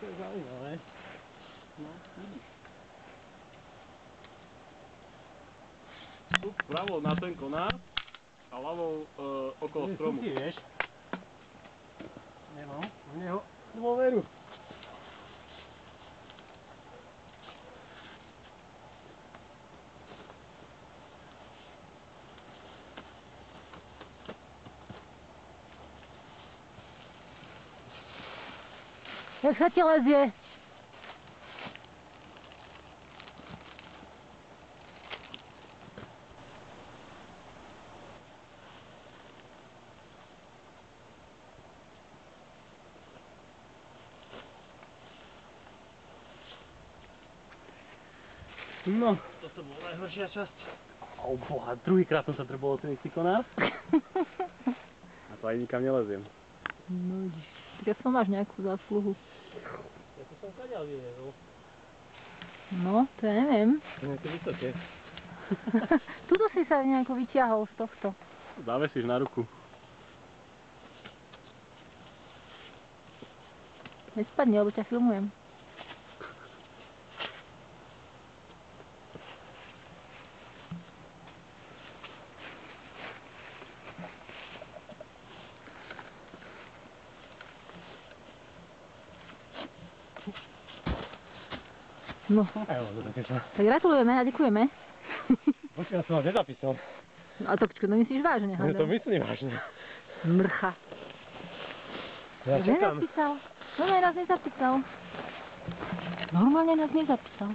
To je zaujímavé. No, vidíš. Tu vpravo na ten konár a ľavou okolo stromu. Ty vieš? Nemám v neho dôveru. Jak sa ti lezie? No. Toto bola najhoršia časť. O boha, druhýkrát som sa drbol o ten istý konár. A to aj nikam neleziem. No vidíš, tak som máš nejakú zásluhu. Ja to som kaďal vyviezol. No, to ja neviem. Nejaké vysoké. Tuto si sa nejako vyťahol z tohto. Zavesíš na ruku. Nespadni, lebo ťa filmujem. No, tak gratulujeme a ďakujeme. Počkaj, ja som vás nezapísal. No a to počkaj, no myslíš vážne, Ja to myslím vážne. Mrcha. Ja čakám. Nenapísal. Normálne nás nezapísal. Normálne nás nezapísal.